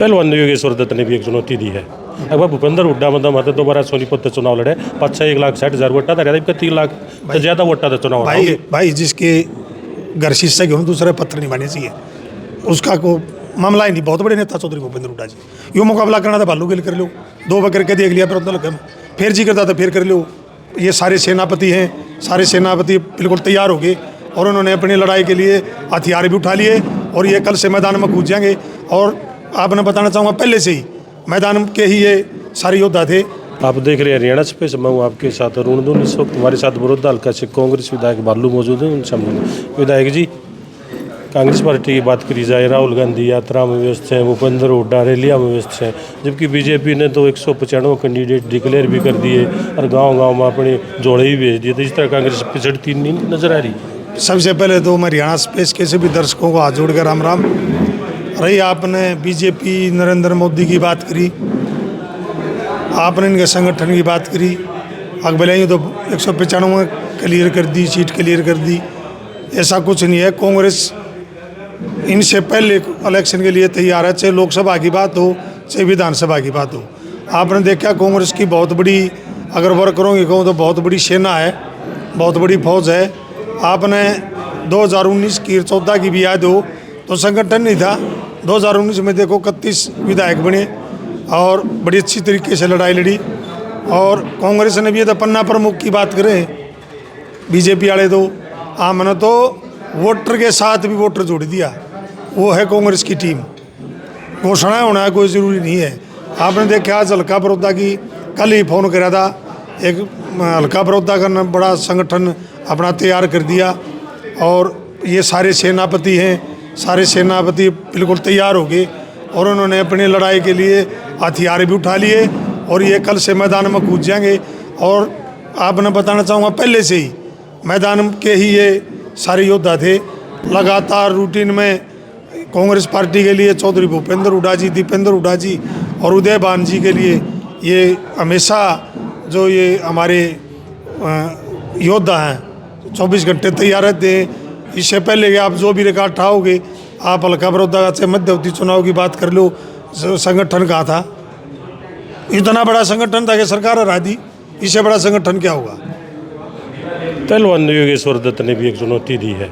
पहलवान योगेश्वर दत्त ने भी एक चुनौती दी है। अगर भूपेंद्र हुड्डा मतलब हमारे दोबारा सोनीपत से चुनाव लड़े, 1,60,000 वोटा था, 3 लाख से ज़्यादा वोटा था चुनाव। भाई जिसके घर शीर्षक क्यों दूसरे पत्र नहीं बने चाहिए, उसका को मामला ही नहीं। बहुत बड़े नेता चौधरी भूपेंद्र हुड्डा जी, यो मुकाबला करना था भालू गिल कर लो, 2 बार करके देख लिया, फिर उतना लगे फिर जी करता था फिर कर लो। ये सारे सेनापति हैं, सारे सेनापति बिल्कुल तैयार हो गए और उन्होंने अपनी लड़ाई के लिए हथियार भी उठा लिए और ये कल से मैदान में कूद जाएंगे। और आपने बताना चाहूँगा पहले से ही मैदान के ही ये सारे योद्धा थे। आप देख रहे हैं हरियाणा स्पेस, मैं हूँ आपके साथ अरुण दून। इस वक्त हमारे साथ बड़ौदा हल्का से कांग्रेस विधायक बालू मौजूद हैं। उनसे हम विधायक जी, कांग्रेस पार्टी की बात करी जाए, राहुल गांधी यात्रा में व्यस्त हैं, भूपेंद्र हुड्डा रैलिया में व्यस्त हैं, जबकि बीजेपी ने तो 195 कैंडिडेट डिक्लेयर भी कर दिए और गांव-गांव में अपने जोड़े ही भेज दिए। तो इस तरह कांग्रेस पिछड़ती नहीं नजर आ रही। सबसे पहले तो मैं हरियाणा स्पेस के सभी दर्शकों को हाथ जोड़कर राम राम। रही आपने बीजेपी नरेंद्र मोदी की बात करी, आपने इनके संगठन की बात करी, अकबले तो 195 क्लियर कर दी, सीट क्लियर कर दी। ऐसा कुछ नहीं है। कांग्रेस इनसे पहले इलेक्शन के लिए तैयार है, चाहे लोकसभा की बात हो चाहे विधानसभा की बात हो। आपने देखा कांग्रेस की बहुत बड़ी, अगर वर्करों की कहूँ तो बहुत बड़ी सेना है, बहुत बड़ी फौज है। आपने 2019 की 14 की भी याद हो तो संगठन नहीं था। 2019 में देखो 31 विधायक बने और बड़ी अच्छी तरीके से लड़ाई लड़ी। और कांग्रेस ने भी तो पन्ना प्रमुख की बात करें, बीजेपी वाले तो हमने तो वोटर के साथ भी वोटर जोड़ दिया। वो है कांग्रेस की टीम। घोषणा होना है कोई ज़रूरी नहीं है। आपने देखा आज हल्का बड़ौदा की, कल ही फ़ोन करा था, एक हल्का बड़ौदा का बड़ा संगठन अपना तैयार कर दिया और ये सारे सेनापति हैं, सारे सेनापति बिल्कुल तैयार हो गए और उन्होंने अपनी लड़ाई के लिए हथियार भी उठा लिए और ये कल से मैदान में कूद जाएंगे। और आपने बताना चाहूँगा पहले से ही मैदान के ही ये सारे योद्धा थे। लगातार रूटीन में कांग्रेस पार्टी के लिए चौधरी भूपेंद्र हुड्डा जी, दीपेंद्र हुड्डा जी और उदयभान जी के लिए ये हमेशा जो ये हमारे योद्धा हैं 24 घंटे तैयार रहते हैं। इससे पहले कि आप जो भी रिकॉर्ड उठाओगे, आप हल्का बड़ौदा से मध्यवर्ती चुनाव की बात कर लो, संगठन कहा था, इतना बड़ा संगठन था कि सरकार हरा दी। इससे बड़ा संगठन क्या होगा। पहलवान योगेश्वर दत्त ने भी एक चुनौती दी है।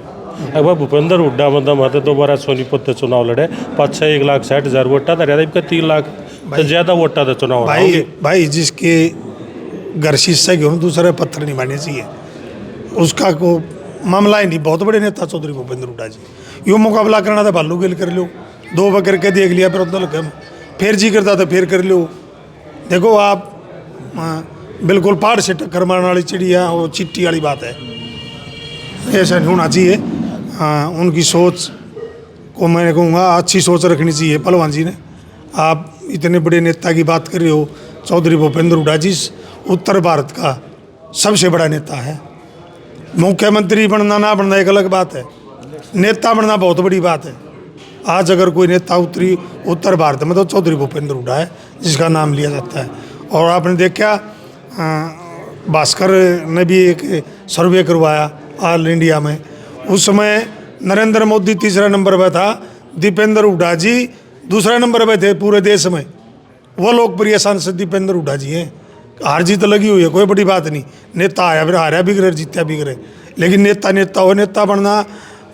अगर भूपेंद्र हुड्डा मतलब हमारे दोबारा सोनीपत से चुनाव लड़े, 5,60,000 वोटा था, 3 लाख से ज़्यादा वोटा था चुनाव। भाई जिसके घर शीर्षक क्यों दूसरे पत्र नहीं बने चाहिए, उसका को मामला ही नहीं। बहुत बड़े नेता चौधरी भूपेंद्र हुड्डा जी, यो मुकाबला करना था भालू गिल कर लो, 2 बार करके देख लिया, फिर उतना लगे फिर जी करता था फिर कर लो। देखो आप बिल्कुल पहाड़ से टक्कर मारने वाली चिड़िया और चिट्टी वाली बात है, ऐसा नहीं होना चाहिए। उनकी सोच को मैं कहूँगा अच्छी सोच रखनी चाहिए पहलवान जी ने। आप इतने बड़े नेता की बात कर रहे हो, चौधरी भूपेंद्र हुड्डा जी उत्तर भारत का सबसे बड़ा नेता है। मुख्यमंत्री बनना ना बनना एक अलग बात है, नेता बनना बहुत बड़ी बात है। आज अगर कोई नेता उत्तर भारत में तो चौधरी भूपेंद्र हुड्डा है जिसका नाम लिया जाता है। और आपने देखा भास्कर ने भी एक सर्वे करवाया ऑल इंडिया में, उस समय नरेंद्र मोदी तीसरा नंबर पर था, दीपेंद्र हुड्डा जी दूसरा नंबर पर थे पूरे देश में। वो लोकप्रिय सांसद दीपेंद्र हुड्डा जी हैं। हार जीत लगी हुई है, कोई बड़ी बात नहीं। नेता आया फिर हारा भी करे, जीता भी करे, लेकिन नेता हो, नेता बनना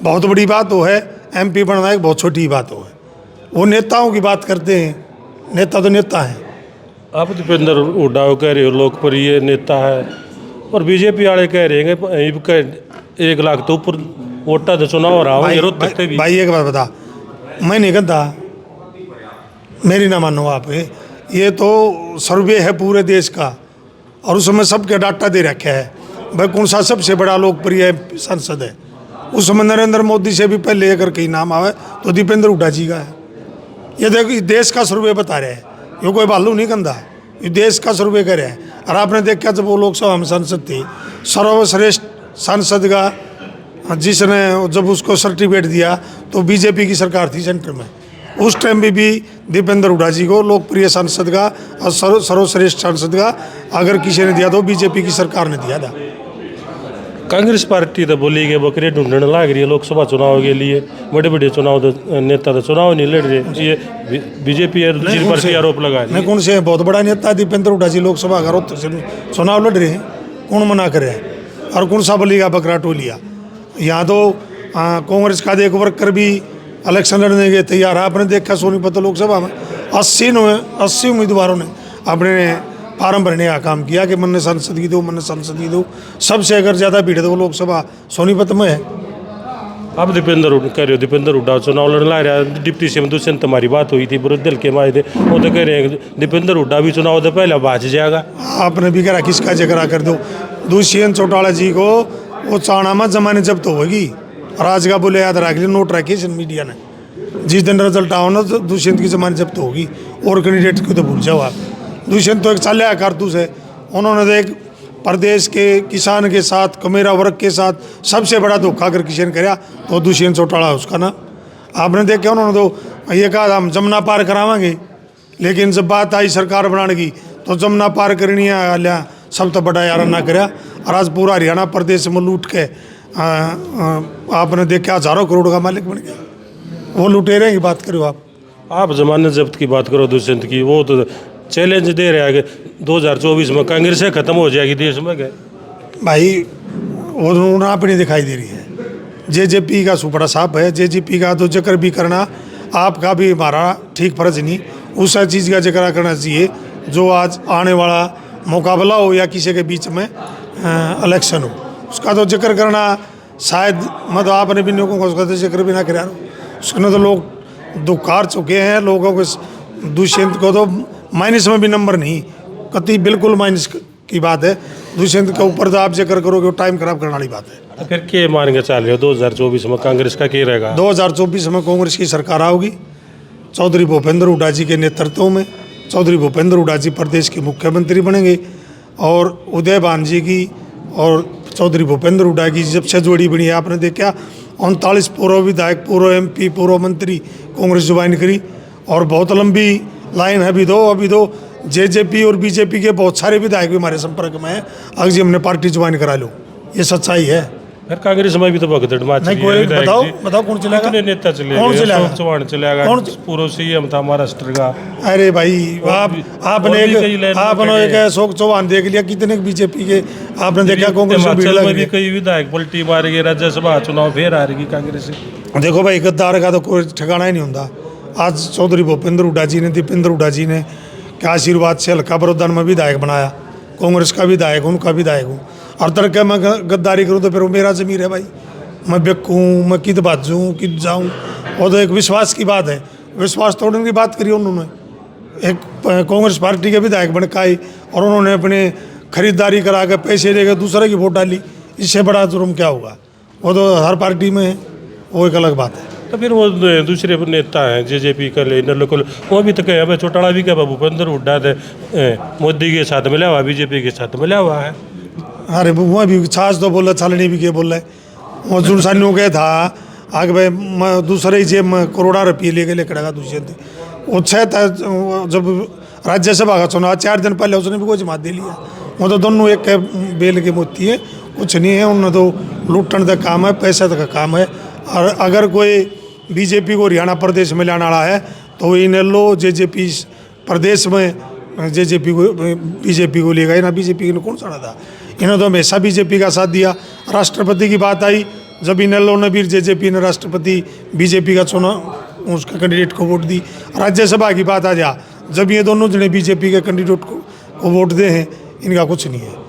बहुत बड़ी बात हो है, MP बनना एक बहुत छोटी बात हो है। वो नेताओं की बात करते हैं, नेता तो नेता है। आप दीपेंद्र हुड्डा कह रहे हो लोकप्रिय नेता है और बीजेपी वाले कह रहे हैं 1 लाख तो ऊपर वोटा तो चुनाव रहा हूँ। भाई एक बात बता, मैं नहीं कहता, मेरी ना मानो आप, ये तो सर्वे है पूरे देश का और उसमें सबके डाटा दे रखे है भाई कौन सा सबसे बड़ा लोकप्रिय सांसद है। उसमें नरेंद्र मोदी से भी पहले अगर कहीं नाम आवे तो दीपेंद्र हुड्डा जी का है। ये देखो देश का सर्वे बता रहे हैं, ये कोई भालू नहीं कंधा, ये देश का सर्वे कर रहे हैं। और आपने देखा जब वो लोकसभा में सांसद थे, सर्वश्रेष्ठ सांसद का जिसने जब उसको सर्टिफिकेट दिया तो बीजेपी की सरकार थी सेंटर में, उस टाइम भी दीपेंद्र हुड्डा जी को लोकप्रिय सांसद का और सर्वश्रेष्ठ सांसद का अगर किसी ने दिया तो बीजेपी की सरकार ने दिया था। कांग्रेस पार्टी तो बोली कि बकरे ढूंढने लग रही है लोकसभा चुनाव के लिए। बड़े बड़े चुनाव नेता तो चुनाव नहीं लड़ रहे। ये बीजेपी और दूसरी पार्टी आरोप लगा रही है। नहीं, कौन से बहुत बड़ा नेता दीपेंद्र हुड्डा जी लोकसभा का चुनाव लड़ रहे हैं, कौन मना करे है? और कौन सा बलिया बकरा टोलिया? यहाँ तो कांग्रेस का एक वर्कर भी इलेक्शन लड़ने के तैयार है। आपने देखा सोनीपत लोकसभा में 80 उम्मीदवारों ने अपने फार्म भरने का काम किया कि मन सांसद की दो, मन सांसद की दो। सबसे अगर ज़्यादा भीड़ तो लोकसभा सोनीपत में है। अब दीपेंद्र कह रहे हो दीपेंद्र हुड्डा चुनाव लड़ने ला रहा है। डिप्टी सीएम दुष्यंत तुम्हारी बात हुई थी विरोधी दल के माए थे, वो तो कह रहे हैं दीपेंद्र हुड्डा भी चुनाव से पहले भाज जाएगा। आपने भी करा किसका जिक्र कर दो? दुष्यंत चौटाला जी को वो चाणामा जमाने जब तो होगी। राज का बोले याद रख लिया, नोट रखी मीडिया ने। जिस दिन रिजल्ट आओ ना तो दुष्यंत की जमानत जब्त होगी। और कैंडिडेट को तो भूल जाओ आप। दुष्यंत तो एक चाल्या कारतूस है। उन्होंने तो एक प्रदेश के किसान के साथ, कमेरा वर्ग के साथ सबसे बड़ा धोखा अगर किसी ने कराया तो दुष्यंत चौटाला है उसका ना। आपने देखा उन्होंने तो ये कहा हम जमुना पार करावांगे, लेकिन जब बात आई सरकार बनाने की तो जमुना पार करनी है सब तो बड़ा यार ना कराया। और आज पूरा हरियाणा प्रदेश में लूट के आपने देखा हजारों करोड़ का मालिक बन गया। वो लुटेरे की बात करो आप जमानत जब्त की बात करो दुष्यंत की। वो तो चैलेंज दे रहे हैं कि 2024 में कांग्रेस से खत्म हो जाएगी देश में। गए भाई वो आप नहीं दिखाई दे रही है। जेजेपी का सुपड़ा साफ है। जेजेपी का तो जिक्र भी करना आपका भी हमारा ठीक फर्ज नहीं। उस चीज़ का जिक्र करना चाहिए जो आज आने वाला मुकाबला हो या किसी के बीच में इलेक्शन हो, उसका तो जिक्र करना शायद मतलब आपने भी लोगों को उसका तो जिक्र भी ना करा। उसने तो लोग दुखार चुके हैं लोगों को। दुष्यंत को तो माइनस में भी नंबर नहीं, कति बिल्कुल माइनस की बात है। दुष्यंत के ऊपर तो आप जिक्र करोगे टाइम खराब करने वाली बात है। तो फिर क्या मान के चल रहे हो 2024 में कांग्रेस का क्या रहेगा? 2024 में कांग्रेस की सरकार आओगी चौधरी भूपेंद्र हुड्डा जी के नेतृत्व में। चौधरी भूपेंद्र हुड्डा जी प्रदेश के मुख्यमंत्री बनेंगे और उदय भान जी की और चौधरी भूपेंद्र हुड्डा की जब से जोड़ी बनी है आपने देखा 39 पूर्व विधायक, पूर्व MP, पूर्व मंत्री कांग्रेस ज्वाइन करी। और बहुत लंबी लाइन है। अभी दो जेजेपी और बीजेपी के बहुत सारे विधायक भी हमारे संपर्क में हैं। अगर जी हमने पार्टी ज्वाइन करा लो, ये सच्चाई है। फिर कांग्रेस में भी तो भगदड़ मच रही है। बताओ कौन चलेगा? कितने नेता चले? कौन चलेगा? अशोक चौहान चलेगा, पूर्व CM था महाराष्ट्र का। अरे भाई आपने एक अशोक चौहान देख लिया, कितने बीजेपी के आपने देखा कांग्रेस में भीड़ लग भी गई। कई विधायक पलटी मारेगी, राज्यसभा चुनाव फिर हारेगी कांग्रेस। देखो भाई गद्दार का तो कोई ठिकाना ही नहीं होता। आज चौधरी भूपेंद्र हुड्डा जी ने, दीपेंद्र हुड्डा जी ने क्या आशीर्वाद से हल्का बरोदा में विधायक बनाया। कांग्रेस का विधायक, उनका विधायक हूँ। और तरह मैं गद्दारी करूँ तो फिर वो मेरा ज़मीर है भाई। मैं बेकूँ, मैं कित बाजूँ कित जाऊँ, वो तो एक विश्वास की बात है। विश्वास तोड़ने की बात करी उन्होंने। एक कांग्रेस पार्टी के विधायक बन के आई और उन्होंने अपने खरीदारी करा के पैसे देकर दूसरे की वोट डाली। इससे बड़ा जुर्म क्या होगा? वो तो हर पार्टी में है, वो एक अलग बात है। तो फिर वो दूसरे नेता हैं जेजेपी का लोकल, वो भी तो कहे भाई चौटाला भी क्या भूपेंद्र हुड्डा थे मोदी के साथ मिला हुआ, बीजेपी के साथ मिला हुआ है। अरे वो भी छाछ तो बोला, छालनी भी क्या बोल रहे। वो जुनसानियों के था आगे भाई मैं दूसरे ही जेब में करोड़ा रुपये लेके लेकर दुष्यंत। वो छः था जब राज्यसभा का चुनाव 4 दिन पहले उसने भी कोई जमात दे लिया। वो तो दोनों एक बेल के मोती है, कुछ नहीं है। उन्होंने तो लूटने का काम है, पैसा का काम है। और अगर कोई बीजेपी को हरियाणा प्रदेश में लाने वाला है तो इन लो जेजेपी प्रदेश में जेजेपी को बीजेपी को लेगा ना। बीजेपी ने कौन सा था? इन्होंने तो हमेशा बीजेपी का साथ दिया। राष्ट्रपति की बात आई जब इन लो ने भी जेजेपी ने राष्ट्रपति बीजेपी का चुना, उसका कैंडिडेट को वोट दी। राज्यसभा की बात आ जा जब ये दोनों जने बीजेपी के कैंडिडेट को वोट दे हैं, इनका कुछ नहीं है।